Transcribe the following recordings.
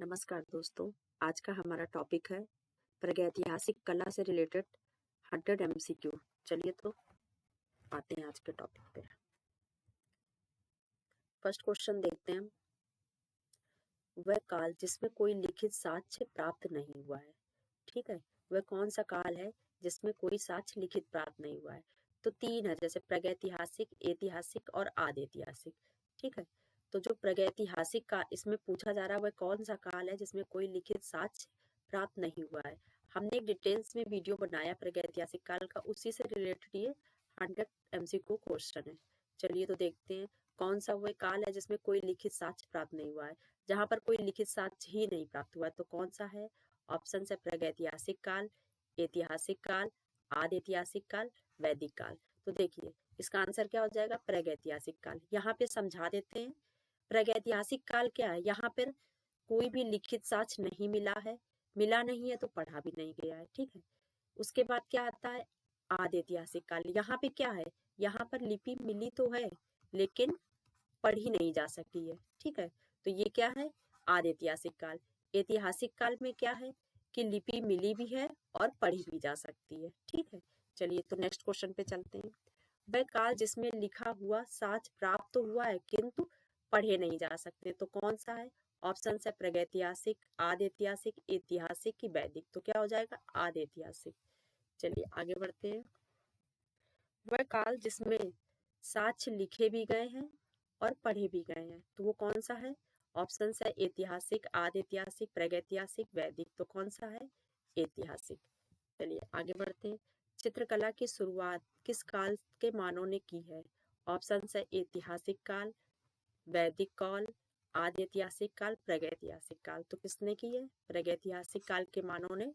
नमस्कार दोस्तों, आज का हमारा टॉपिक है प्रागैतिहासिक कला से रिलेटेड 100 MCQ। चलिए तो आते हैं आज के टॉपिक पे। फर्स्ट क्वेश्चन देखते हैं। वह काल जिसमें कोई लिखित साक्ष्य प्राप्त नहीं हुआ है। ठीक है, वह कौन सा काल है जिसमें कोई साक्ष्य लिखित प्राप्त नहीं हुआ है? तो तीन है, जैसे प्रागैतिहासिक, ऐतिहासिक और आदिऐतिहासिक। ठीक है, तो जो प्रागैतिहासिक का इसमें पूछा जा रहा है वह कौन सा काल है जिसमें कोई लिखित साक्ष्य प्राप्त नहीं हुआ है। हमने एक डिटेल्स में वीडियो बनाया प्रागैतिहासिक काल का, उसी से रिलेटेड ये 100 MCQ क्वेश्चन है। चलिए तो देखते हैं कौन सा वह काल है जिसमें कोई लिखित साक्ष्य प्राप्त नहीं हुआ है। जहां पर कोई लिखित साक्ष्य ही नहीं प्राप्त हुआ तो कौन सा है? ऑप्शन है प्रागैतिहासिक काल, ऐतिहासिक काल, आदिऐतिहासिक काल, वैदिक काल। तो देखिए इसका आंसर क्या हो जाएगा? प्रागैतिहासिक काल। यहाँ पे समझा देते हैं प्रागैतिहासिक काल क्या है। यहाँ पर कोई भी लिखित साक्ष्य नहीं मिला है, मिला नहीं है तो पढ़ा भी नहीं गया है। ठीक है, उसके बाद क्या आता है? आदिऐतिहासिक काल। यहाँ पे क्या है? यहाँ पर लिपि मिली तो है लेकिन पढ़ी नहीं जा सकी है। ठीक है, तो ये क्या है? आदिऐतिहासिक काल। ऐतिहासिक काल में क्या है कि लिपि मिली भी है और पढ़ी भी जा सकती है। ठीक है, चलिए तो नेक्स्ट क्वेश्चन पे चलते हैं। वह काल जिसमें लिखा हुआ साक्ष्य प्राप्त तो हुआ है किंतु पढ़े नहीं जा सकते तो कौन सा है? ऑप्शन है प्रागैतिहासिक, आदिऐतिहासिक, ऐतिहासिक की वैदिक। तो क्या हो जाएगा? आदिऐतिहासिक। चलिए आगे बढ़ते हैं। वह काल जिसमें साक्ष्य लिखे भी गए हैं और पढ़े भी गए हैं तो वो कौन सा है? ऑप्शन है ऐतिहासिक, आदिऐतिहासिक, प्रागैतिहासिक, वैदिक। तो कौन सा है? ऐतिहासिक। चलिए आगे बढ़ते हैं। चित्रकला की शुरुआत किस काल के मानव ने की है? ऑप्शन है ऐतिहासिक काल, वैदिक काल, आदिऐतिहासिक काल, प्रागैतिहासिक काल। तो किसने की है? प्रागैतिहासिक काल के मानव ने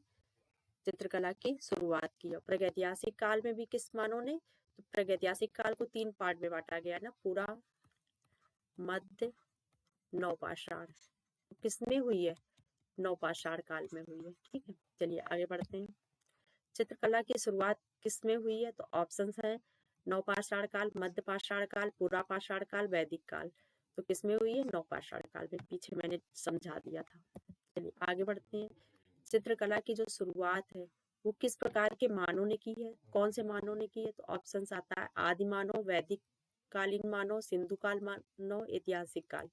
चित्रकला की शुरुआत की है। प्रागैतिहासिक काल में भी किस मानव ने? तो प्रागैतिहासिक काल को 3 पार्ट में बांटा गया ना, पूरा, मध्य, नवपाषाण। तो किसमें हुई है? नवपाषाण काल में हुई है। ठीक है, चलिए आगे बढ़ते हैं। चित्रकला की शुरुआत किसमें हुई है? तो ऑप्शन है नवपाषाण काल, मध्य पाषाण काल, पूरा पाषाण काल, वैदिक काल। तो किसमें हुई है? नवपाषाण काल में। पीछे मैंने समझा दिया था। चलिए आगे बढ़ते हैं। चित्रकला की जो शुरुआत है वो किस प्रकार के मानव ने की है? कौन से मानव ने की है? तो ऑप्शन आता है आदि मानव, वैदिक कालीन मानव, सिंधु काल मानव, ऐतिहासिक काल।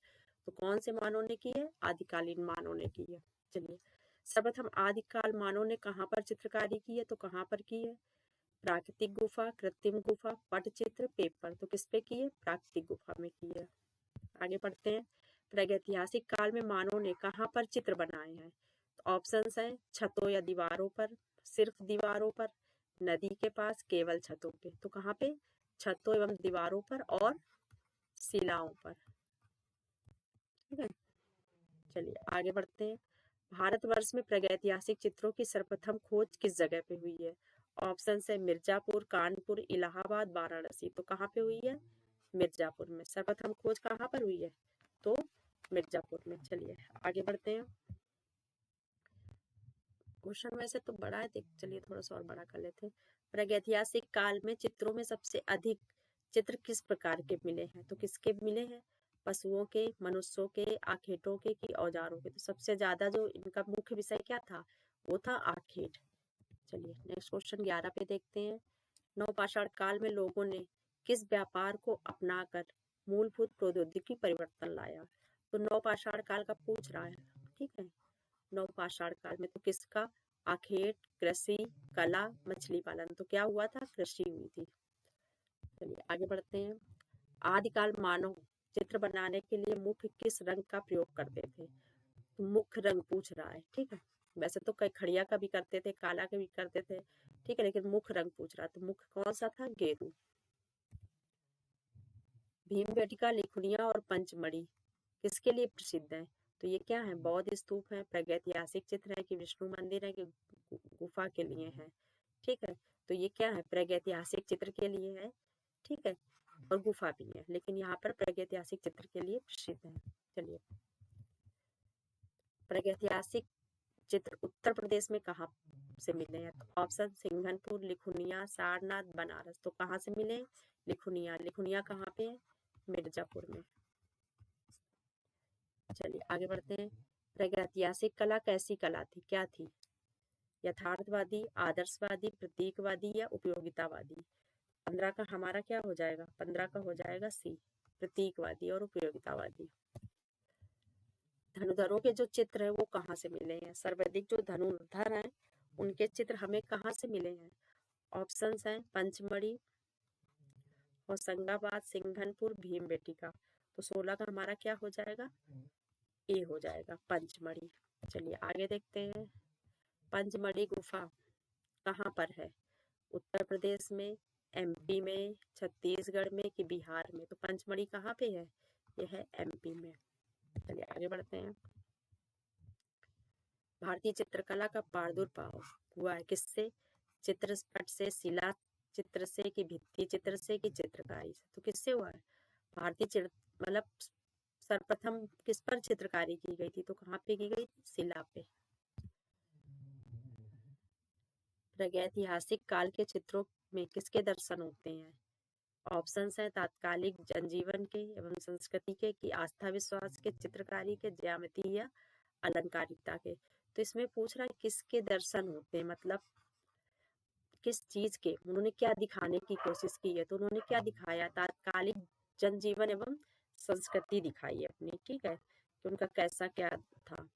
तो कौन से मानव ने की है? आदिकालीन मानव ने की है। चलिए, सर्वप्रथम आदिकाल मानव ने कहाँ पर चित्रकारी की है? तो कहाँ पर की है? प्राकृतिक गुफा, कृत्रिम गुफा, पटचित्र, पेपर। तो किस पे की है? प्राकृतिक गुफा में की है। आगे बढ़ते हैं। प्रागैतिहासिक काल में मानव ने कहाँ पर चित्र बनाए हैं? तो ऑप्शंस हैं छतों या दीवारों पर, सिर्फ दीवारों पर, नदी के पास, केवल छतों पे। तो कहाँ पे? छतों एवं दीवारों पर और शिलाओं पर। ठीक है, चलिए आगे बढ़ते हैं। भारतवर्ष में प्रागैतिहासिक चित्रों की सर्वप्रथम खोज किस जगह पे हुई है? ऑप्शन है मिर्जापुर, कानपुर, इलाहाबाद, वाराणसी। तो कहाँ पे हुई है? मिर्जापुर में। सर्वप्रथम खोज कहाँ पर हुई है? तो मिर्जापुर में। चलिए आगे बढ़ते हैं। क्वेश्चन वैसे तो बड़ा है, देख चलिए थोड़ा सा और बड़ा कर लेते हैं। प्रागैतिहासिक काल में चित्रों में सबसे अधिक चित्र किस प्रकार के मिले हैं? तो किसके मिले हैं? पशुओं के, मनुष्यों के, आखेटों के कि औजारों के? तो सबसे ज्यादा जो इनका मुख्य विषय क्या था? वो था आखेट। चलिए नेक्स्ट क्वेश्चन 11 पे देखते हैं। नवपाषाण काल में लोगों ने किस व्यापार को अपनाकर मूलभूत प्रौद्योगिकी परिवर्तन लाया? तो नवपाषाण काल का पूछ रहा है। ठीक है, नवपाषाण काल में तो किसका? आखेट, कृषि, कला, मछली पालन। तो क्या हुआ था? कृषि हुई थी। चलिए आगे बढ़ते हैं। आदिकाल मानव चित्र बनाने के लिए मुख्य किस रंग का प्रयोग करते थे? तो मुख्य रंग पूछ रहा है। ठीक है, वैसे तो कई खड़िया का भी करते थे, काला का भी करते थे। ठीक है, लेकिन मुख्य रंग पूछ रहा है तो मुख्य कौन सा था? गेरू। भीमबेटका, लिखुनिया और पंचमढ़ी किसके लिए प्रसिद्ध है? तो ये क्या है? बौद्ध स्तूप है, प्रागैतिहासिक चित्र है कि विष्णु मंदिर है कि गुफा के लिए है? ठीक है, तो ये क्या है? प्रागैतिहासिक चित्र के लिए है। ठीक है, और गुफा भी है, लेकिन यहाँ पर प्रागैतिहासिक चित्र के लिए प्रसिद्ध है। चलिए, प्रागैतिहासिक चित्र उत्तर प्रदेश में कहाँ से मिले हैं? तो ऑप्शन सिंघनपुर, लिखुनिया, सारनाथ, बनारस। तो कहाँ से मिले? लिखुनिया। लिखुनिया कहाँ पे है? मिर्जापुर में। चलिए आगे बढ़ते हैं। प्रागैतिहासिक कला कैसी कला थी, क्या थी? यथार्थवादी, आदर्शवादी, प्रतीकवादी या उपयोगितावादी? 15 का हमारा क्या हो जाएगा? 15 का हो जाएगा सी, प्रतीकवादी और उपयोगितावादी। धनुधरों के जो चित्र है वो कहाँ से मिले हैं? सर्वाधिक जो धनुधर हैं उनके चित्र हमें कहाँ से मिले हैं? ऑप्शंस हैं पंचमढ़ी, होशंगाबाद, सिंघनपुर, भीमबेटका। तो 16 का हमारा क्या हो जाएगा? ए हो जाएगा, पंचमढ़ी। चलिए आगे देखते हैं। पंचमढ़ी गुफा कहाँ पर है? उत्तर प्रदेश में, एमपी में, छत्तीसगढ़ में कि बिहार में? तो पंचमढ़ी कहाँ पे है? यह है एमपी में। चलिए आगे बढ़ते हैं। भारतीय चित्रकला का प्रादुर्भाव हुआ है किससे? चित्रपट से, शिला चित्र से कि भित्ति चित्र से कि चित्रकारी से? तो किससे हुआ है? भारतीय चित्र मतलब सर्वप्रथम किस पर चित्रकारी की गई थी? तो कहाँ पे की गई? शिला पे। प्रागैतिहासिक काल के चित्रों में किसके दर्शन होते हैं? ऑप्शंस है तात्कालिक जनजीवन के एवं संस्कृति के कि आस्था विश्वास के, चित्रकारी के, ज्यामिति या अलंकारिकता के? तो इसमें पूछ रहा है किसके दर्शन होते हैं, मतलब किस चीज के, उन्होंने क्या दिखाने की कोशिश की है? तो उन्होंने क्या दिखाया? तात्कालिक जनजीवन एवं संस्कृति दिखाई है अपनी, ठीक है, कि उनका कैसा क्या था।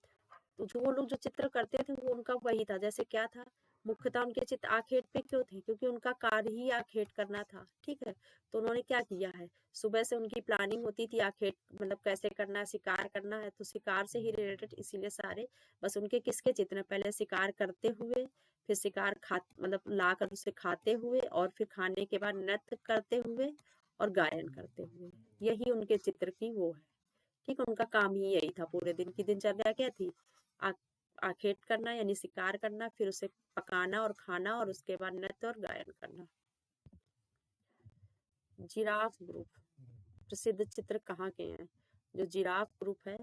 तो जो वो लोग जो चित्र करते थे वो उनका वही था, जैसे क्या था, मुख्यतः उनके चित्र आखेट पे क्यों थे? क्योंकि उनका कार्य ही आखेट करना था, ठीक है। तो उन्होंने क्या किया है, सुबह से उनकी प्लानिंग होती थी आखेट मतलब कैसे करना है, शिकार करना है, तो शिकार से ही रिलेटेड इसीलिए सारे बस उनके किसके चित्र, पहले शिकार करते हुए, फिर शिकार खा मतलब लाकर उसे खाते हुए, और फिर खाने के बाद नृत्य करते हुए और गायन करते हुए, यही उनके चित्र की वो है, ठीक है। उनका काम ही यही था, पूरे दिन की दिनचर्या क्या थी, आखेट करना यानी शिकार करना, फिर उसे पकाना और खाना, और उसके बाद नृत्य और गायन करना। जिराफ ग्रुप प्रसिद्ध चित्र कहाँ के हैं? जो जिराफ ग्रुप है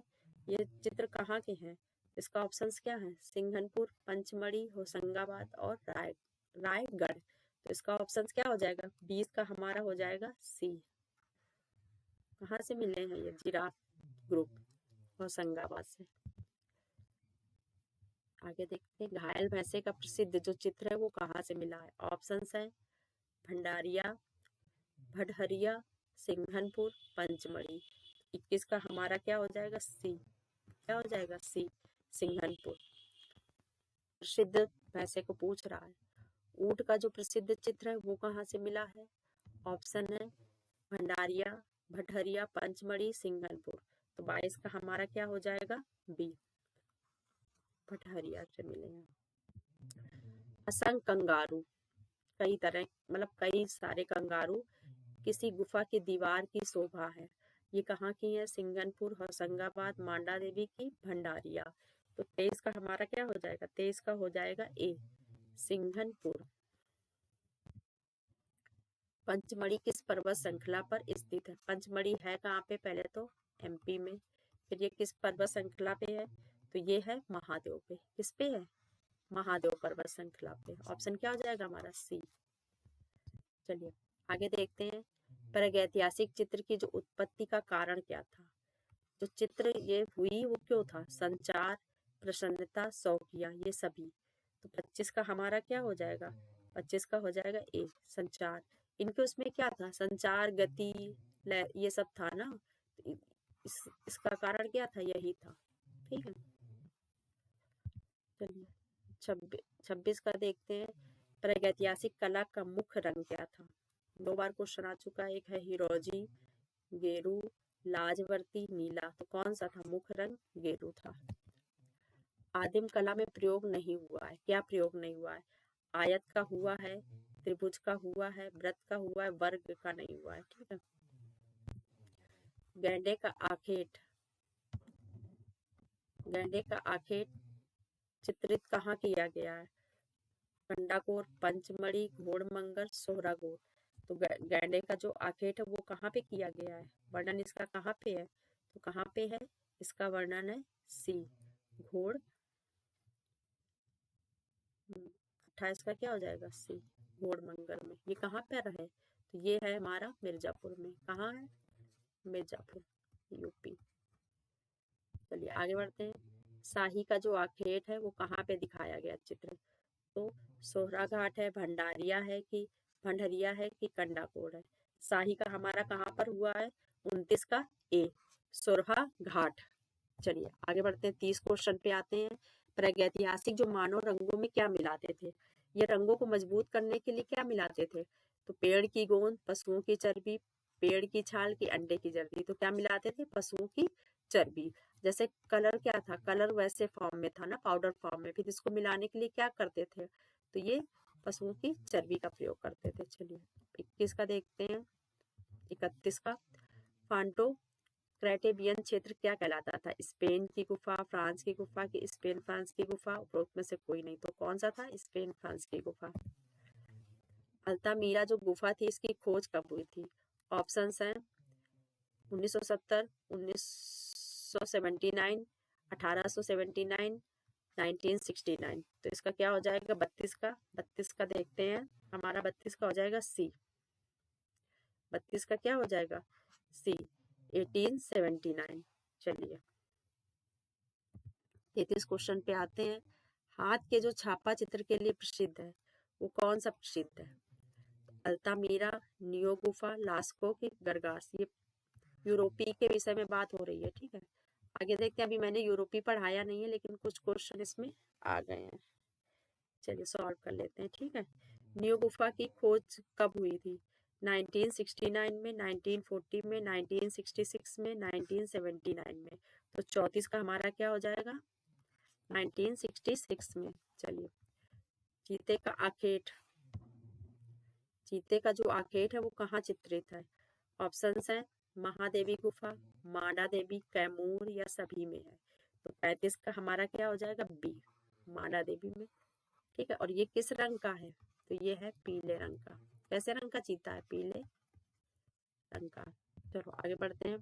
ये चित्र कहाँ के हैं? इसका ऑप्शंस क्या है? सिंघनपुर, पंचमढ़ी, होशंगाबाद और रायगढ़। तो इसका ऑप्शंस क्या हो जाएगा? 20 का हमारा हो जाएगा सी। कहाँ से मिले हैं ये जिराफ ग्रुप? होशंगाबाद से। आगे देखते हैं, घायल भैंसे का प्रसिद्ध जो चित्र है वो कहाँ से मिला है? ऑप्शंस है भंडारिया, भटहरिया, सिंघनपुर, पंचमढ़ी। 21 का हमारा क्या हो जाएगा? सी। क्या हो जाएगा? सी, सिंघनपुर। प्रसिद्ध भैंसे को पूछ रहा है, ऊंट का जो प्रसिद्ध चित्र है वो कहाँ से मिला है? ऑप्शन है भंडारिया, भटहरिया, पंचमढ़ी, सिंघनपुर। तो 22 का हमारा क्या हो जाएगा? बी, भटहरिया से मिले हैं। असंख्य कंगारू, कई तरह मतलब कई सारे कंगारू किसी गुफा की दीवार की शोभा है, ये कहाँ की है? सिंघनपुर, होशंगाबाद, मांडा देवी की, भंडारिया। तो 23 का हमारा क्या हो जाएगा? 23 का हो जाएगा ए, सिंघनपुर। पंचमढ़ी किस पर्वत श्रृंखला पर स्थित है? पंचमढ़ी है कहाँ पे? पहले तो एमपी में, फिर ये किस पर्वत श्रृंखला पे है? तो ये है महादेव पे। किस पे है? महादेव पर्वत श्रृंखला पे। ऑप्शन क्या हो जाएगा हमारा? सी। चलिए आगे देखते हैं, प्रागैतिहासिक चित्र की जो उत्पत्ति का कारण क्या था? जो चित्र ये हुई वो क्यों था? संचार, प्रसन्नता, शौकिया, ये सभी। तो 25 का हमारा क्या हो जाएगा? 25 का हो जाएगा ए, संचार। इनके उसमें क्या था? संचार, गति, ये सब था ना, तो इसका कारण क्या था? यही था, ठीक है। चलिए 26 का देखते हैं, प्रागैतिहासिक कला का मुख्य रंग क्या था? 2 बार क्वेश्चन आ चुका है, एक है हिरोजी, गेरू, लाजवर्ती, नीला। तो कौन सा था मुख्य रंग? गेरू था। आदिम कला में प्रयोग नहीं हुआ है, क्या प्रयोग नहीं हुआ है? आयत का हुआ है, त्रिभुज का हुआ है, वृत्त का हुआ है, वर्ग का नहीं हुआ है, ठीक है। गैंडे का आखेट, गैंडे का आखेट चित्रित कहाँ किया गया है? कंडाकोर, पंचमढ़ी, घोड़मंगल, सोहरागोर। तो गैंडे का जो आखेट है वो कहाँ पे किया गया है? वर्णन इसका कहाँ पे है? तो कहाँ पे है? इसका वर्णन है सी, घोड़ 28 का क्या हो जाएगा? सी, घोड़मंगल में। ये कहाँ पर है? तो ये है हमारा मिर्जापुर में। कहाँ है? मिर्जापुर, यूपी। चलिए आगे बढ़ते हैं, शाही का जो आखेट है वो कहाँ पे दिखाया गया चित्र? तो सोहरा घाट है, भंडरिया है कि कंडाकोट है? शाही का हमारा कहाँ पर हुआ है? 29 का ए, सोरहा घाट। चलिए आगे बढ़ते हैं, 30 क्वेश्चन पे आते हैं। प्रागैतिहासिक जो मानव रंगों में क्या मिलाते थे? ये रंगों को मजबूत करने के लिए क्या मिलाते थे? तो पेड़ की गोंद, पशुओं की चर्बी, पेड़ की छाल की, अंडे की जर्दी। तो क्या मिलाते थे? पशुओं की चर्बी। जैसे कलर क्या था? कलर वैसे फॉर्म में था ना, पाउडर फॉर्म में, फिर इसको मिलाने के लिए क्या करते थे? तो ये पशुओं की चर्बी का प्रयोग करते थे। चलिए 21 का देखते हैं, 31 का। फांटो क्रेटेबियन क्षेत्र क्या कहलाता था? स्पेन की गुफा, फ्रांस की गुफा की स्पेन फ्रांस की गुफा? उपरोक्त में से कोई नहीं। तो कौन सा था? स्पेन फ्रांस की गुफा। अल्तामीरा जो गुफा थी इसकी खोज कब हुई थी? ऑप्शंस हैं 1970, 1979, 1879, 1969। तो इसका क्या हो जाएगा? 32 का। 32 का देखते हैं, हमारा 32 का हो जाएगा सी। 32 का क्या हो जाएगा? सी, 1879। चलिए 33 क्वेश्चन पे आते हैं। हाथ के जो छापा चित्र के लिए प्रसिद्ध है वो कौन सा प्रसिद्ध है? अल्तामीरा, नियो गुफा, लास्को की गरगास। ये यूरोपी के विषय में बात हो रही है, ठीक है। आगे देखते हैं, अभी मैंने यूरोपी पढ़ाया नहीं है लेकिन कुछ क्वेश्चन इसमें आ गए हैं। चलिए सॉल्व कर लेते हैं, ठीक है। नियो गुफा की खोज कब हुई थी? 1969 में, 1940 में, 1966 में, 1979 में? तो 34 का हमारा क्या हो जाएगा? 1966 में। चलिए चीते का आखेट, चीते का जो आखेट है वो कहाँ चित्रित है? ऑप्शंस हैं महादेवी गुफा, मांडा देवी, कैमूर या सभी में है? तो 35 का हमारा क्या हो जाएगा? बी, मांडा देवी में, ठीक है। और ये किस रंग का है? तो ये है पीले रंग का। कैसे रंग का चीता है? पीले रंग का। चलो आगे बढ़ते हैं।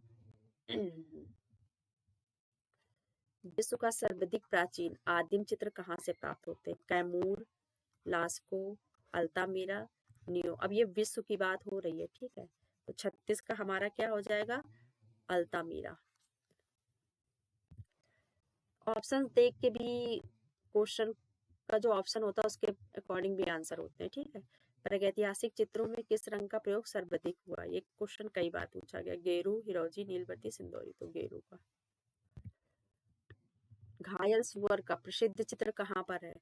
विश्व का सर्वाधिक प्राचीन आदिम चित्र कहाँ से प्राप्त होते हैं? Kaimur, LASCO, Altamira, neo. अब ये विश्व की बात हो रही है, ठीक है। तो 36 का हमारा क्या हो जाएगा? अल्तामीरा। ऑप्शन देख के भी क्वेश्चन का जो ऑप्शन होता है उसके अकॉर्डिंग भी आंसर होते हैं, ठीक है। प्रागैतिहासिक चित्रों में किस रंग का प्रयोग सर्वाधिक हुआ? ये क्वेश्चन कई बार पूछा गया। गेरू, हिरोजी, नीलबत्ती, सिंदूरी। तो गेरू का। घायल सुअर का प्रसिद्ध चित्र कहाँ पर है?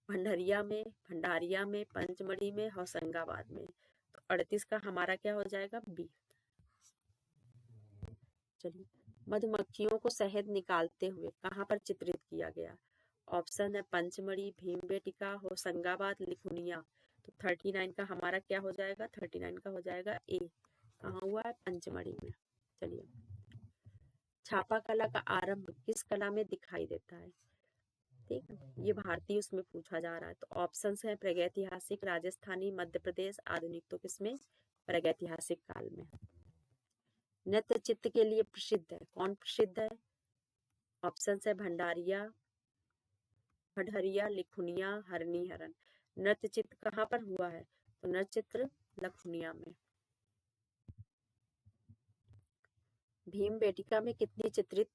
भंडरिया में, भंडारिया में, पंचमढ़ी में, होशंगाबाद में? तो 38 का हमारा क्या हो जाएगा? बी। चलिए मधुमक्खियों को शहद निकालते हुए कहाँ पर चित्रित किया गया? ऑप्शन है पंचमढ़ी, भीमबेटका, होशंगाबाद, लिखुनिया। तो 39 का हमारा क्या हो जाएगा? 39 का हो जाएगा ए। कहाँ हुआ है? पंचमढ़ी में। चलिए छापा कला का आरंभ किस कला में दिखाई देता है? ठीक है, ये भारतीय उसमें पूछा जा रहा है। तो ऑप्शंस है प्रागैतिहासिक, राजस्थानी, मध्य प्रदेश, आधुनिक। तो किसमें? प्रागैतिहासिक काल में। नृत्य चित्र के लिए प्रसिद्ध है, कौन प्रसिद्ध है? ऑप्शन है भंडारिया, भडहरिया, लिखुनिया, हरनी हरन। नृत्य चित्र कहाँ पर हुआ है? तो नृत्य चित्र लखुनिया में। भीमबेटका में कितनी चित्रित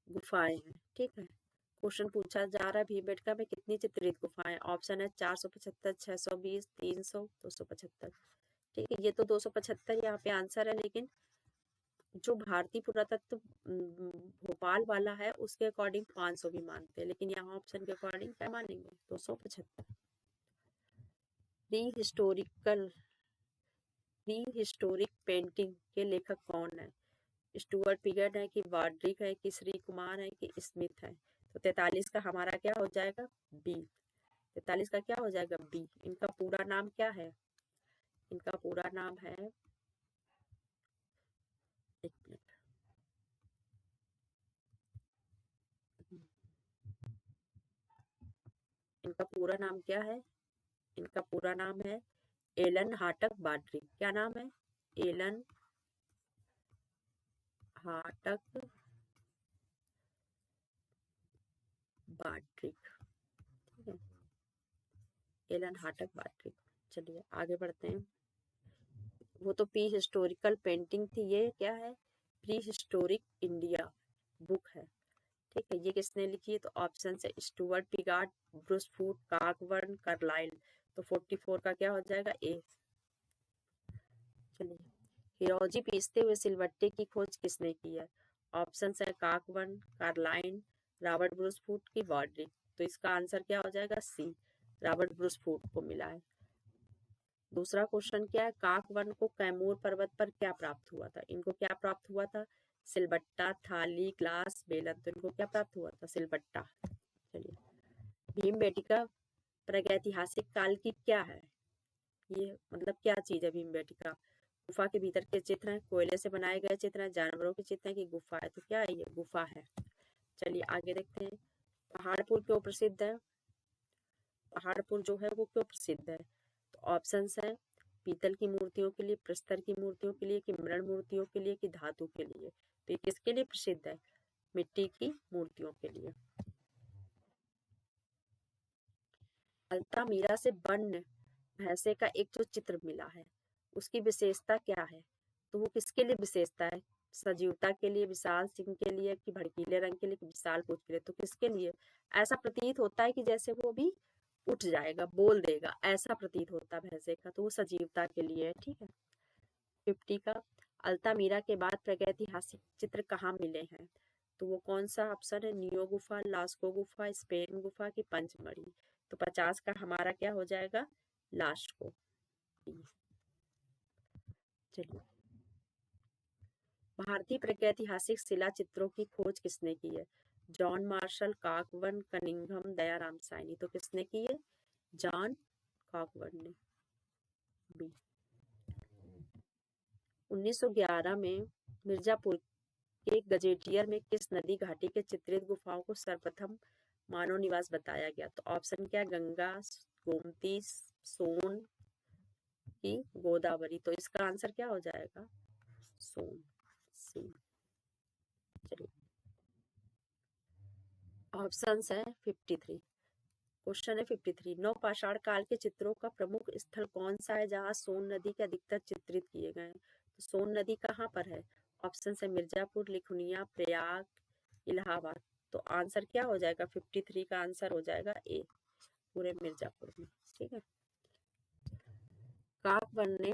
गुफाएं हैं? ठीक है, क्वेश्चन पूछा जा रहा है भीमबेटका में कितनी चित्रित गुफाएं? ऑप्शन है 475, 620, 300, 275। ठीक है, ये तो 275 यहाँ पे आंसर है, लेकिन जो भारतीय पुरातत्व भोपाल वाला है उसके अकॉर्डिंग 500 भी मानते हैं, लेकिन यहाँ ऑप्शन के अकॉर्डिंग क्या मानेंगे? 275। प्री हिस्टोरिक पेंटिंग के लेखक कौन है? स्टुअर्ट पिगट है कि वाड्रिक है कि श्री कुमार है कि स्मिथ है? तो 43 का हमारा क्या हो जाएगा? बी। 43 का क्या हो जाएगा? बी। इनका पूरा नाम क्या है? इनका पूरा नाम है, एक मिनट, इनका पूरा नाम क्या है? इनका पूरा नाम है एलन हाटक बाड्रिक। क्या नाम है? एलन हाटक बाड्रिक, ठीक है, एलन हाटक बाड्रिक। चलिए आगे बढ़ते हैं। वो तो प्री हिस्टोरिकल पेंटिंग थी, ये क्या है? प्री हिस्टोरिक इंडिया बुक है। ठीक है, ये किसने लिखी है? तो ऑप्शन है स्टुअर्ट पिगार्ड, ब्रूस फूट, काकबर्न, कार्लाइल। तो 44 का क्या हो जाएगा? ए। चलिए, हिरोजी पीसते हुए सिलवट्टे की खोज किसने की है? ऑप्शन है काकबर्न, कार्लाइन, रॉबर्ट ब्रूस फूट की वॉर्ड्रिक। तो इसका आंसर क्या हो जाएगा? सी, रॉबर्ट ब्रूस फूट को मिला है। दूसरा क्वेश्चन क्या है? काकबर्न को कैमूर पर्वत पर क्या प्राप्त हुआ था? इनको क्या प्राप्त हुआ था? सिलबट्टा, थाली, ग्लास, बेलन। तो इनको क्या प्राप्त हुआ था? सिलबट्टा। चलिए, भीमबेटका प्रागैतिहासिक काल की क्या है? ये मतलब क्या चीज है भीमबेटका? गुफा के भीतर के चित्र हैं, कोयले से बनाए गए चित्र हैं, जानवरों के चित्र हैं कि गुफा है? तो क्या है ये? गुफा है। चलिए आगे देखते हैं, पहाड़पुर क्यों प्रसिद्ध है? पहाड़पुर जो है वो क्यों प्रसिद्ध है? तो ऑप्शंस है पीतल की मूर्तियों के लिए, प्रस्तर की मूर्तियों के लिए, कि मृण मूर्तियों के लिए, कि धातु के लिए। तो ये किसके लिए प्रसिद्ध है? मिट्टी की मूर्तियों के लिए। अल्तामीरा से बर्न भैंसे का एक जो चित्र मिला है उसकी विशेषता क्या है? तो वो किसके लिए विशेषता है? सजीवता के लिए, विशाल सिंह के लिए, कि भड़कीले रंग के लिए, कि विशाल पूंछ के लिए? तो किसके लिए? ऐसा प्रतीत होता है कि जैसे वो भी उठ जाएगा, बोल देगा, ऐसा प्रतीत होता है भैंसे का। तो वो सजीवता के लिए है। ठीक है। 50 का, अल्तामीरा के बाद प्रागैतिहासिक चित्र कहाँ मिले हैं? तो वो कौन सा ऑप्शन है? नियो गुफा, लास्को गुफा, स्पेन गुफा, की पंचमढ़ी। तो 50 का हमारा क्या हो जाएगा? लास्को। चलिए, भारतीय प्रागैतिहासिक शिला चित्रों की खोज किसने की है? John Marshall, Cockburn, Cunningham, Dayaram Sahni. तो किसने की है? जॉन काकबर्न ने। बी। 1911 में मिर्जापुर के गजेटियर में किस नदी घाटी के चित्रित गुफाओं को सर्वप्रथम मानव निवास बताया गया? तो ऑप्शन क्या? गंगा, गोमती, सोन, की गोदावरी। तो इसका आंसर क्या हो जाएगा? सोन, सी। चलिए, ऑप्शन है 53। क्वेश्चन है 53, नवपाषाण काल के चित्रों का प्रमुख स्थल कौन सा है जहां सोन नदी के अधिकतर चित्रित किए गए हैं? तो सोन नदी कहाँ पर है? ऑप्शन है मिर्जापुर, लिखुनिया, प्रयाग, इलाहाबाद। तो आंसर क्या हो जाएगा? 53 का आंसर हो जाएगा ए, पूरे मिर्जापुर में। ठीक है। काकबर्न ने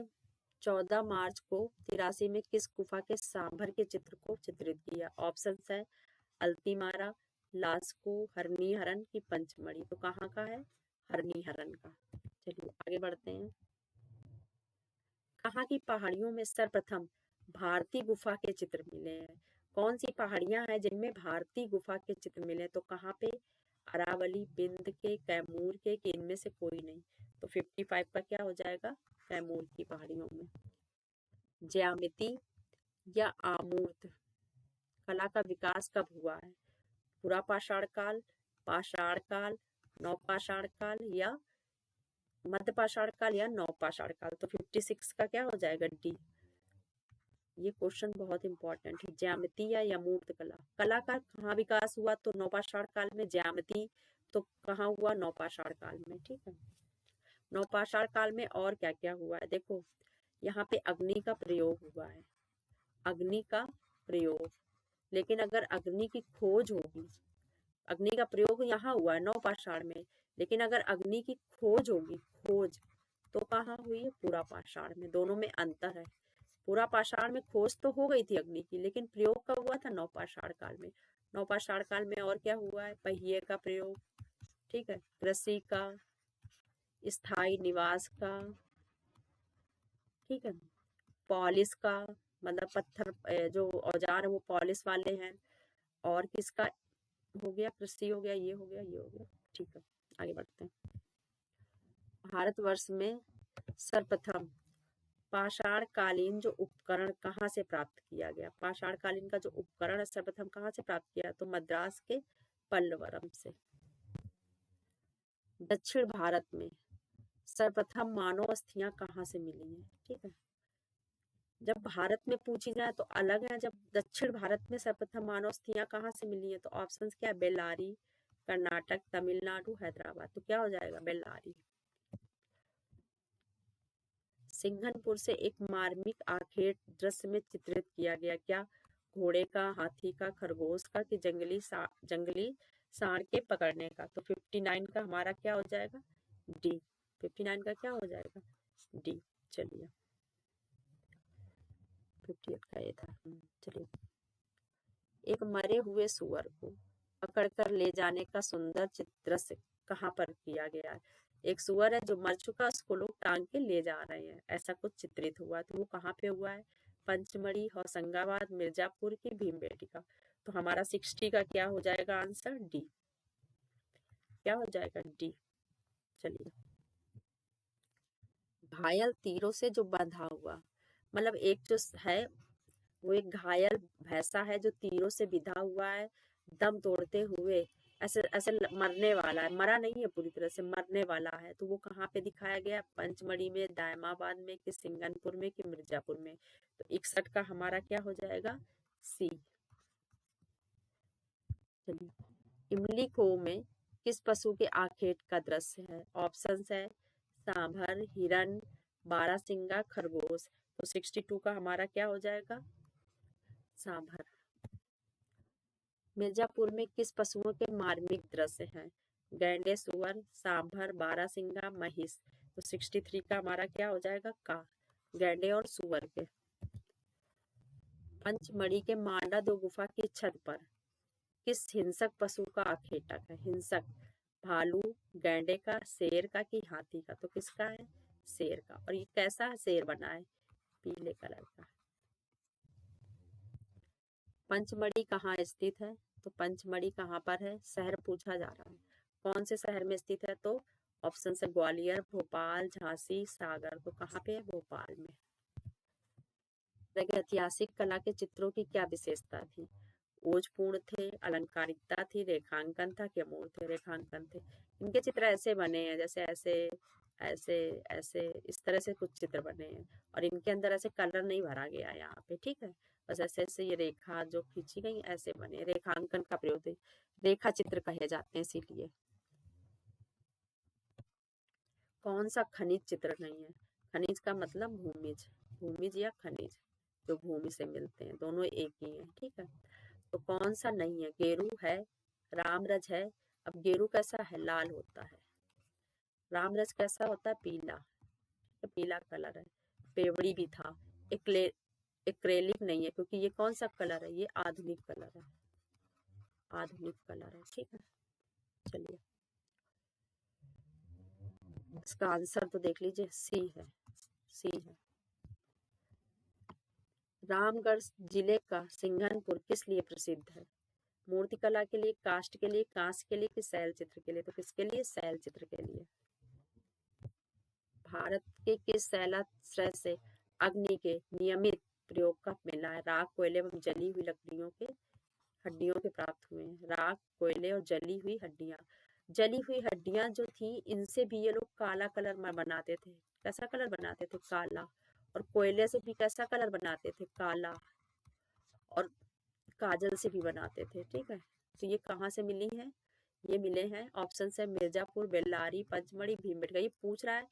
14 मार्च को 83 में किस गुफा के सांभर के चित्र को चित्रित किया? ऑप्शन है अल्तिमारा, लास्को, हरनीहरन, की पंचमढ़ी। तो कहाँ का है? हरनीहरन का। चलिए आगे बढ़ते हैं, कहाँ की पहाड़ियों में सर्वप्रथम भारतीय गुफा के चित्र मिले हैं? कौन सी पहाड़ियां हैं जिनमें भारतीय गुफा के चित्र मिले? तो कहाँ पे? अरावली, बिंद के, कैमूर के, कि इनमें से कोई नहीं? तो 55 का क्या हो जाएगा? कैमूर की पहाड़ियों में। ज्यामिति या आमूर्त कला का विकास कब हुआ है? पुरा पाषाण काल, पाषाण काल, नवपाषाण काल, या मध्य पाषाण काल, या नवपाषाण काल। तो 56 का क्या हो जाएगा? डी। ये क्वेश्चन बहुत इंपॉर्टेंट है। ज्यामिति या यमूर्त कला, कला का कहाँ विकास हुआ? तो नवपाषाण काल में। ज्यामिति तो कहाँ हुआ? नवपाषाण काल में। ठीक है। नवपाषाण काल में और क्या क्या हुआ है? देखो, यहाँ पे अग्नि का प्रयोग हुआ है, अग्नि का प्रयोग। लेकिन अगर अग्नि की खोज होगी, अग्नि का प्रयोग यहाँ हुआ है नवपाषाण में, लेकिन अगर अग्नि की खोज होगी, खोज, तो कहाँ हुई है? पूरा पाषाण में। दोनों में अंतर है। पूरा पाषाण में खोज तो हो गई थी अग्नि की, लेकिन प्रयोग कब हुआ था? नवपाषाण काल में। नवपाषाण काल में और क्या हुआ है? पहिए का प्रयोग, ठीक है, कृषि का, स्थायी निवास का, ठीक है, पॉलिश का, मतलब पत्थर जो औजार है वो पॉलिश वाले हैं। और किसका हो गया? कृषि हो गया, ये हो गया, ये हो गया। ठीक है, आगे बढ़ते हैं। भारतवर्ष में सर्वप्रथम पाषाण कालीन जो उपकरण कहाँ से प्राप्त किया गया? पाषाण कालीन का जो उपकरण है सर्वप्रथम कहाँ से प्राप्त किया? तो मद्रास के पल्लवरम से। दक्षिण भारत में सर्वप्रथम मानव अस्थियां कहाँ से मिली हैं? ठीक है। जब भारत में पूछी जाए तो अलग है, जब दक्षिण भारत में सर्वप्रथम मानव अस्थियां कहाँ से मिली है? तो ऑप्शंस क्या है? बेल्लारी, कर्नाटक, तमिलनाडु, हैदराबाद। तो क्या हो जाएगा? बेल्लारी। सिंघनपुर से एक मार्मिक आखेट दृश्य में चित्रित किया गया, क्या? घोड़े का, हाथी का, खरगोश का, कि जंगली सांड के पकड़ने का। तो 59 का हमारा क्या हो जाएगा? डी। 59 का क्या हो जाएगा? डी। चलिए 58 का ये था। चलिए, एक मरे हुए सुअर को पकड़कर ले जाने का सुंदर दृश्य कहाँ पर किया गया है? एक सुअर है जो मर चुका, उसको लोग टांग के ले जा रहे हैं, ऐसा कुछ चित्रित हुआ। तो वो कहाँ पे हुआ है? पंचमढ़ी, होशंगाबाद, मिर्जापुर की भीमबेटका। तो हमारा 60 का क्या हो जाएगा आंसर? डी। क्या हो जाएगा? डी। चलिए, घायल तीरों से जो बंधा हुआ, मतलब एक जो है वो एक घायल भैंसा है जो तीरों से बिधा हुआ है, दम तोड़ते हुए ऐसे ऐसे मरने वाला है, मरा नहीं है पूरी तरह से, मरने वाला है। तो वो कहाँ पे दिखाया गया? पंचमढ़ी में, दायमाबाद में, कि सिंगनपुर में, कि मिर्जापुर में। तो 61 का हमारा क्या हो जाएगा? सी। चलिए, इमली खो में किस पशु के आखेट का दृश्य है? ऑप्शंस है सांभर, हिरन, बारहसिंगा, खरगोश। तो 62 का हमारा क्या हो जाएगा? सांभर। मिर्जापुर में किस पशुओं के मार्मिक दृश्य हैं? गैंडे, सुअर, सांभर, बारहसिंगा, महिष। तो 63 का हमारा क्या हो जाएगा? का। गैंडे और सुअर के। पंचमढ़ी के मांडा दो गुफा की छत पर किस हिंसक पशु का आखेटक है? हिंसक, भालू, गैंडे का, शेर का, कि हाथी का। तो किसका है? शेर का। और ये कैसा शेर बना है? पीले कलर का। पंचमढ़ी कहाँ स्थित है? तो पंचमढ़ी कहाँ पर है? शहर पूछा जा रहा है, कौन से शहर में स्थित है? तो ऑप्शन है ग्वालियर, भोपाल, झांसी, सागर। तो कहाँ पे है? भोपाल में। देखिए, ऐतिहासिक कला के चित्रों की क्या विशेषता थी? ओजपूर्ण थे, अलंकारिकता थी, रेखांकन था, कि अमूर्त थे? रेखांकन थे। इनके चित्र ऐसे बने हैं, जैसे ऐसे ऐसे ऐसे इस तरह से कुछ चित्र बने हैं, और इनके अंदर ऐसे कलर नहीं भरा गया है यहाँ पे, ठीक है। बस ऐसे ऐसे ये रेखा जो खींची गई ऐसे बने, रेखांकन का प्रयोग रेखा चित्र कहे जाते हैं इसीलिए। कौन सा खनिज चित्र नहीं है? खनिज का मतलब भूमिज, भूमिज या खनिज, जो भूमि से मिलते हैं, दोनों एक ही है, ठीक है। तो कौन सा नहीं है? गेरू है, रामरज है। अब गेरू कैसा है? लाल होता है। रामरज कैसा होता है? पीला, पीला कलर है। पेवड़ी भी था। एक्रेलिक नहीं है, क्योंकि ये कौन सा कलर है? ये आधुनिक कलर है, आधुनिक कलर है, ठीक है। चलिए, इसका आंसर तो देख लीजिए, सी है, सी है। रामगढ़ जिले का सिंघनपुर किस लिए प्रसिद्ध है? मूर्तिकला के लिए, काष्ठ के लिए, कांस्य के लिए, कि शैल चित्र के लिए? तो किसके लिए? शैल चित्र के लिए। भारत के किस शैलाश्रय से अग्नि के नियमित प्रयोग का मिला है? राख, कोयले एवं जली हुई लकड़ियों के हड्डियों के प्राप्त हुए हैं। राख, कोयले और जली हुई हड्डियां। जली हुई हड्डियां जो थी, इनसे भी ये लोग काला कलर में बनाते थे। कैसा कलर बनाते थे? काला। और कोयले से भी कैसा कलर बनाते थे? काला। और काजल से भी बनाते थे, ठीक है। तो ये कहाँ से मिली है? ये मिले हैं, ऑप्शन है मिर्जापुर, बेल्लारी, पंचमढ़ी, भीमबेटका। ये पूछ रहा है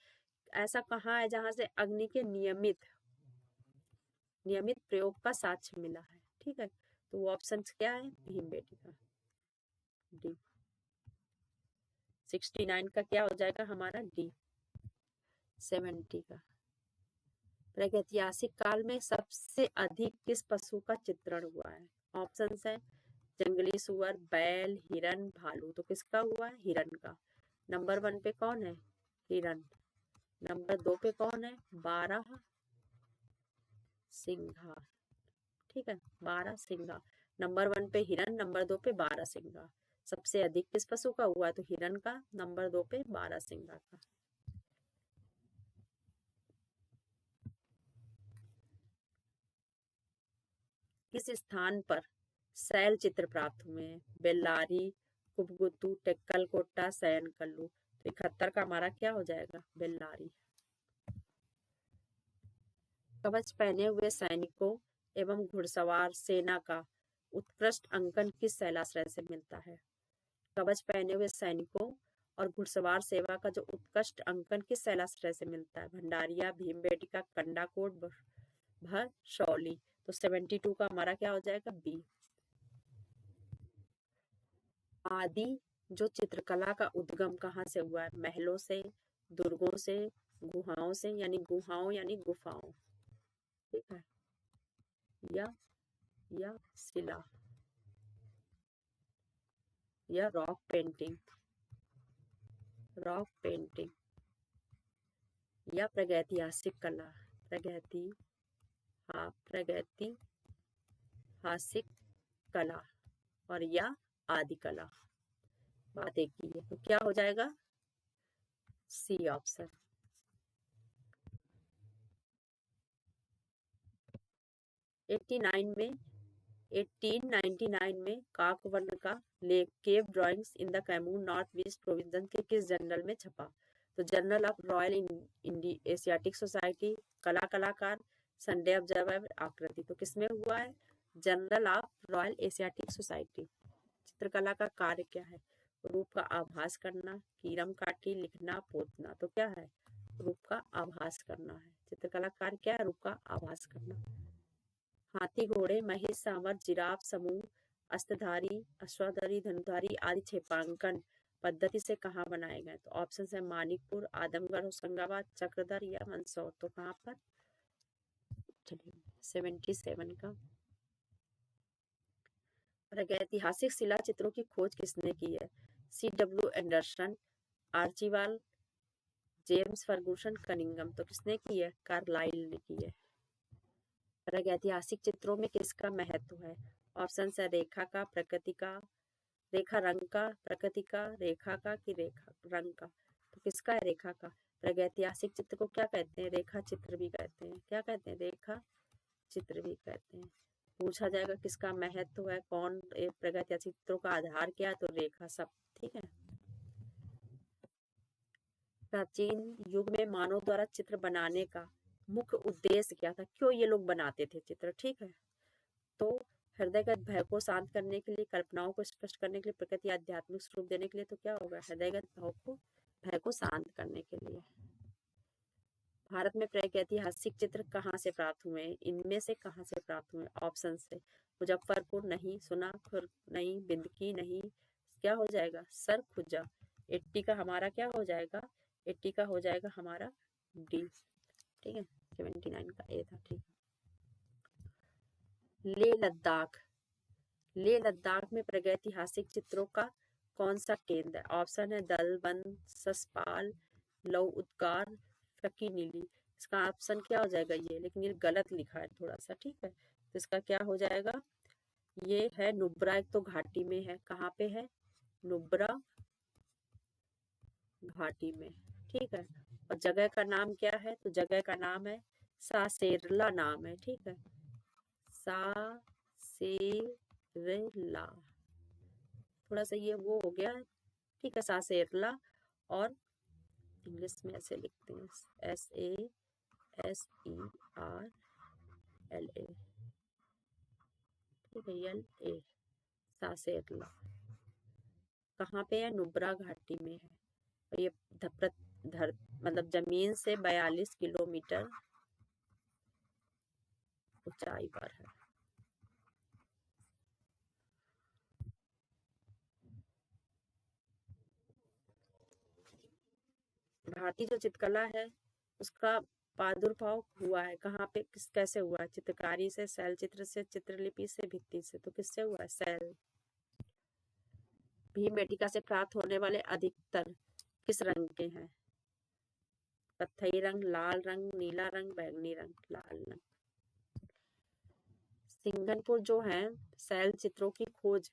ऐसा कहाँ है जहां से अग्नि के नियमित नियमित प्रयोग का साक्ष्य मिला है, ठीक है। तो वो ऑप्शन क्या है? भीमबेटका, डी। 69 का क्या हो जाएगा हमारा? डी। 70 का, प्रागैतिहासिक काल में सबसे अधिक किस पशु का चित्रण हुआ है? ऑप्शन है जंगली सुअर, बैल, हिरन, भालू। तो किसका हुआ है? हिरन का। नंबर 1 पे कौन है? हिरन। नंबर 2 पे कौन है? बारह सिंघा, ठीक है, बारह सिंघा। नंबर 1 पे हिरन, नंबर 2 पे बारह सिंघा। सबसे अधिक किस पशु का हुआ? तो हिरन का। नंबर 2 पे बारह सिंघा का। किस स्थान पर शैल चित्र प्राप्त हुए हैं? बेल्लारी, कुबगुतु, टेक्कलकोटा, सैनकल्लू। तो 71 का हमारा क्या हो जाएगा? बेल्लारी। कवच पहने हुए सैनिकों एवं घुड़सवार सेना का उत्कृष्ट अंकन किस शैलाश्रय से मिलता है? कवच पहने हुए सैनिकों और घुड़सवार सेवा का जो उत्कृष्ट अंकन किस शैलाश्रय से मिलता है? भंडारिया, भीमबेटका, कंडाकोट, भरशौली। तो 72 का हमारा क्या हो जाएगा, बी। आदि जो चित्रकला का उद्गम कहाँ से हुआ है, महलों से, दुर्गों से, गुहाओं से, यानी गुहाओं यानी गुफाओं, ठीक है, या शिला, या रॉक पेंटिंग, या प्रागैतिहासिक कला, प्रागैतिहासिक कला, और या आदि कला। बात एक ही है, तो क्या हो जाएगा, सी ऑप्शन। 1899 में काकवर्ण का लेख cave drawings in the Kaimur North West Province के किस जर्नल में छपा, तो journal of Royal Asiatic Society, Kalakar, Sunday Observer, Akriti. तो किसमें हुआ है, journal of Royal Asiatic Society. चित्रकला का कार्य क्या है, रूप का आभास करना, कीरम काठी, लिखना, पोतना। तो क्या है, रूप का आभास करना है। चित्रकला कार्य क्या है, रूप का आभास करना। हाथी, घोड़े, महिष, सांवर, जिराफ समूह अस्त्रधारी, अश्वाधारी, धनुधारी आदि क्षेपांकन पद्धति से कहाँ बनाए गए, तो ऑप्शन है मानिकपुर, आदमगढ़, होशंगाबाद, चक्रधर या मंदसौर। तो कहाँ पर, चलिए 77 का। प्रागैतिहासिक शिला चित्रों की खोज किसने की है, C.W. Anderson, Archibald, James Ferguson, Cunningham. तो किसने की है, कार्लाइल ने की है। प्रागैतिहासिक चित्रों में किसका महत्व है, ऑप्शन है रेखा का, प्रकृति का, रेखा रंग का, प्रकृति का, रेखा का कि रेखा रंग का। तो किसका है, रेखा का। प्रागैतिहासिक चित्र को क्या कहते हैं, रेखा चित्र भी कहते हैं। क्या कहते हैं, रेखा चित्र भी कहते हैं। पूछा जाएगा किसका महत्व है, कौन प्रागैतिहासिक चित्रों का आधार क्या है, तो रेखा सब, ठीक है। प्राचीन युग में मानव द्वारा चित्र बनाने का मुख्य उद्देश्य क्या था, क्यों ये लोग बनाते थे चित्र, ठीक है। तो हृदयगत भय को शांत करने के लिए, कल्पनाओं को स्पष्ट करने के लिए, प्रकृति आध्यात्मिक स्वरूप देने के लिए। तो क्या होगा, हृदयगत भय को शांत करने के लिए। भारत में प्रागैतिहासिक चित्र कहाँ से प्राप्त हुए, इनमें से कहाँ से प्राप्त हुए, ऑप्शन से मुजफ्फरपुर नहीं, सोनाखुर नहीं, बिंदकी नहीं, क्या हो जाएगा, सरखुजा। 80 का हमारा क्या हो जाएगा, 80 का हो जाएगा हमारा डी, ठीक है। 79 का ए था, ठीक है। लेह लद्दाख में प्रागैतिहासिक चित्रों का कौन सा केंद्र है, ऑप्शन है दलबंद, ससपाल, लौ उद्गार, फकी नीली। इसका ऑप्शन क्या हो जाएगा ये, लेकिन ये गलत लिखा है थोड़ा सा, ठीक है। तो इसका क्या हो जाएगा, ये है नुब्रा, एक तो घाटी में है, कहाँ पे है, नुब्रा घाटी में, ठीक है। और जगह का नाम क्या है, तो जगह का नाम है सासेरला नाम है, ठीक है, सासेरला। थोड़ा सा ये वो हो गया, ठीक है, सासेरला। और इंग्लिश में ऐसे लिखते हैं, SASERLA, ठीक है, LA, सासेरला। कहाँ पे है, नुब्रा घाटी में है। और ये मतलब जमीन से 42 किलोमीटर ऊंचाई पर है। भारतीय जो चित्रकला है उसका प्रादुर्भाव हुआ है कहाँ पे, कैसे हुआ है, चित्रकारी से, शैल चित्र से, चित्रलिपि से, भित्ति से। तो किससे हुआ है, शैल। भीमबेटिका से प्राप्त होने वाले अधिकतर किस रंग के हैं, कत्थई रंग, लाल रंग, नीला रंग, बैंगनी रंग, लाल रंग। सिंघनपुर जो है शैल चित्रों की खोज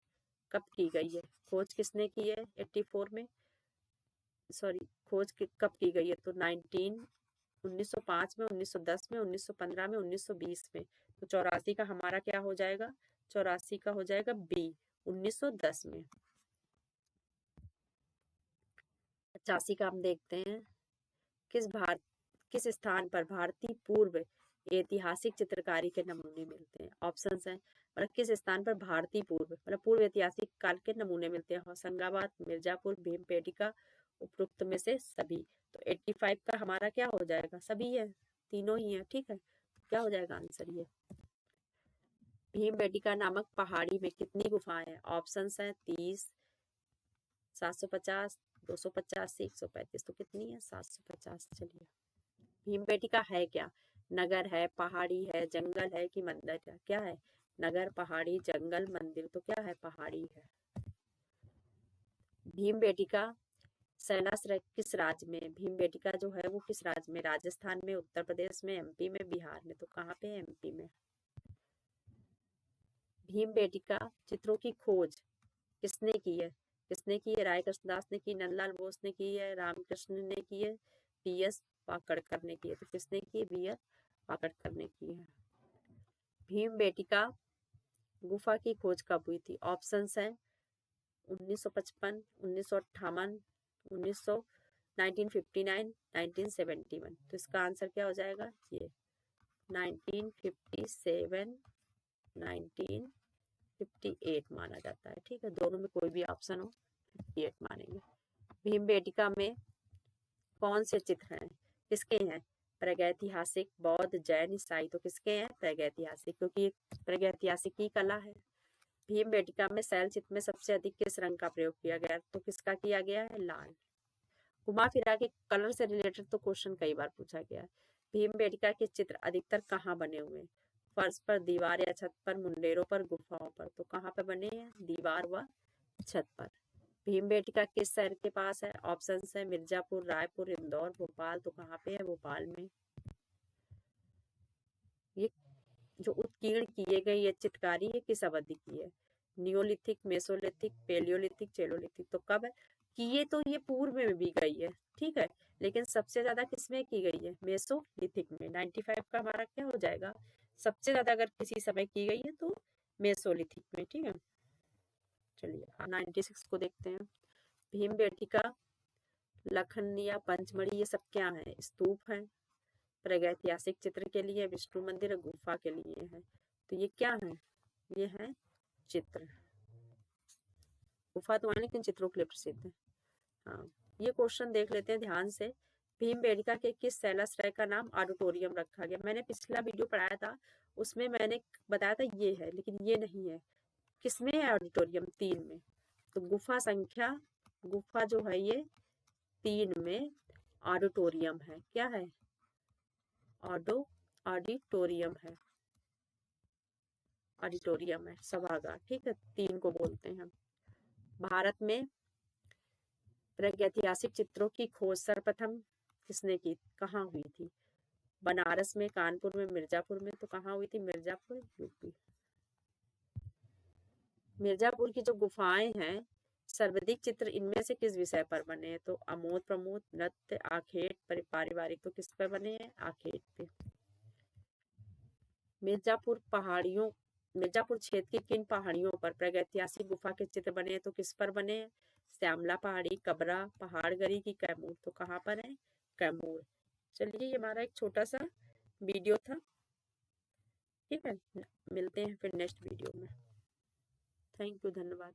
कब की गई है, खोज किसने की है, 84 में, सॉरी खोज कब की गई है, तो 1905 में, 1910 में, 1915 में, 1920 में। तो 84 का हमारा क्या हो जाएगा, 84 का हो जाएगा बी, 1910 में। 85 का हम देखते हैं, किस स्थान पर भारतीय पूर्व ऐतिहासिक चित्रकारी के नमूने मिलते हैं, ऑप्शन है मतलब किस स्थान पर भारतीय पूर्व ऐतिहासिक काल के नमूने मिलते हैं, होशंगाबाद, मिर्जापुर, भीमबेटका, उपरोक्त में से सभी। तो 85 का हमारा क्या हो जाएगा, सभी है, तीनों ही है, ठीक है। क्या हो जाएगा आंसर ये, भीमबेटका नामक पहाड़ी में कितनी गुफाएं हैं? ऑप्शंस हैं 30, 750, 250, 135। तो कितनी है? 750। चलिए, भीमबेटका है क्या? नगर है, पहाड़ी है, जंगल है कि मंदिर है? क्या है? नगर, पहाड़ी, जंगल, मंदिर। तो क्या है? पहाड़ी है। भीमबेटका शैलाश्रय किस राज्य में? भीमबेटका जो है वो किस राज्य में? राजस्थान में, उत्तर प्रदेश में, एमपी में, बिहार में। तो कहाँ पे है? एमपी में। भीमबेटका चित्रों की खोज किसने की है? किसने की है? राय कृष्णदास ने की, नंदलाल बोस ने की है, रामकृष्ण ने की है, पीएस पाकड़कर ने की है? तो किसने की है? बीएस पाकड़कर ने की है। भीमबेटका गुफा की खोज कब हुई थी? ऑप्शंस हैं 1955, 1958, 1959, 1971। तो इसका आंसर क्या हो जाएगा? ये 1957, 1958 माना जाता है। ठीक है, दोनों में कोई भी ऑप्शन हो 58 मानेंगे। भीमबेटका में कौन से चित्र हैं? किसके हैं? प्रागैतिहासिक, बौद्ध, जैन, ईसाई। तो किसके हैं? प्रागैतिहासिक, क्योंकि प्रागैतिहासिक की कला है। भीमबेटका में शैल चित्र में सबसे अधिक किस रंग का प्रयोग किया गया? तो किसका किया गया है? लाल। घुमा फिरा के कलर से रिलेटेड तो क्वेश्चन कई बार पूछा गया है। भीमबेटका के चित्र अधिकतर कहाँ बने हुए हैं? फर्श पर, दीवार या छत पर, मुंडेरों पर, गुफाओं पर। तो कहाँ पे बने हैं? दीवार व छत पर। भीमबेटका किस शहर के पास है? ऑप्शंस है मिर्जापुर, रायपुर, इंदौर, भोपाल। तो कहाँ पे है? भोपाल में। ये जो उत्कीर्ण किए गए ये चित्रकारी है किस अवधि की है? Neolithic, mesolithic, palaeolithic, chalcolithic. तो कब है? किए तो ये पूर्व में भी गई है, ठीक है, लेकिन सबसे ज्यादा किसमें की गई है? मेसोलिथिक में। 95 का हमारा क्या हो जाएगा? सबसे ज्यादा अगर किसी समय की गई है तो मेसोलिथिक में। ठीक है, चलिए 96 को देखते हैं। भीमबेटका, लखनिया, पंचमढ़ी, ये सब क्या है? स्तूप है। प्रागैतिहासिक चित्र के लिए, विष्णु मंदिर, गुफा के लिए है। तो ये क्या है? ये है चित्र। गुफा तो है लेकिन चित्रों के लिए प्रसिद्ध है। हाँ, ये क्वेश्चन देख लेते हैं ध्यान से। भीमबेटका के किस शैलाश्रय का नाम ऑडिटोरियम रखा गया? मैंने पिछला वीडियो पढ़ाया था, उसमें मैंने बताया था ये है, लेकिन ये नहीं है। किसमें है ऑडिटोरियम? 3 में। तो गुफा जो है ये 3 में ऑडिटोरियम है। क्या है? ऑडिटोरियम है। ऑडिटोरियम है, सभागार। ठीक है, 3 को बोलते हैं। भारत में प्रागैतिहासिक चित्रों की खोज सर्वप्रथम किसने की? कहाँ हुई थी? बनारस में, कानपुर में, मिर्जापुर में। तो कहाँ हुई थी? मिर्जापुर, यूपी। मिर्जापुर की जो गुफाएं हैं, सर्वाधिक चित्र इनमें से किस विषय पर बने हैं? तो अमोद प्रमोद, नृत्य, आखेट, पारिवारिक। तो किस पर बने हैं? आखेट पे। मिर्जापुर क्षेत्र की किन पहाड़ियों पर प्रागैतिहासिक गुफा के चित्र बने हैं? तो किस पर बने हैं? श्यामला पहाड़ी, कबरा, पहाड़गरी की कैमूर। तो कहाँ पर है? कैमूर। चलिए, ये हमारा एक छोटा सा वीडियो था। ठीक है, मिलते हैं फिर नेक्स्ट वीडियो में। थैंक यू, धन्यवाद।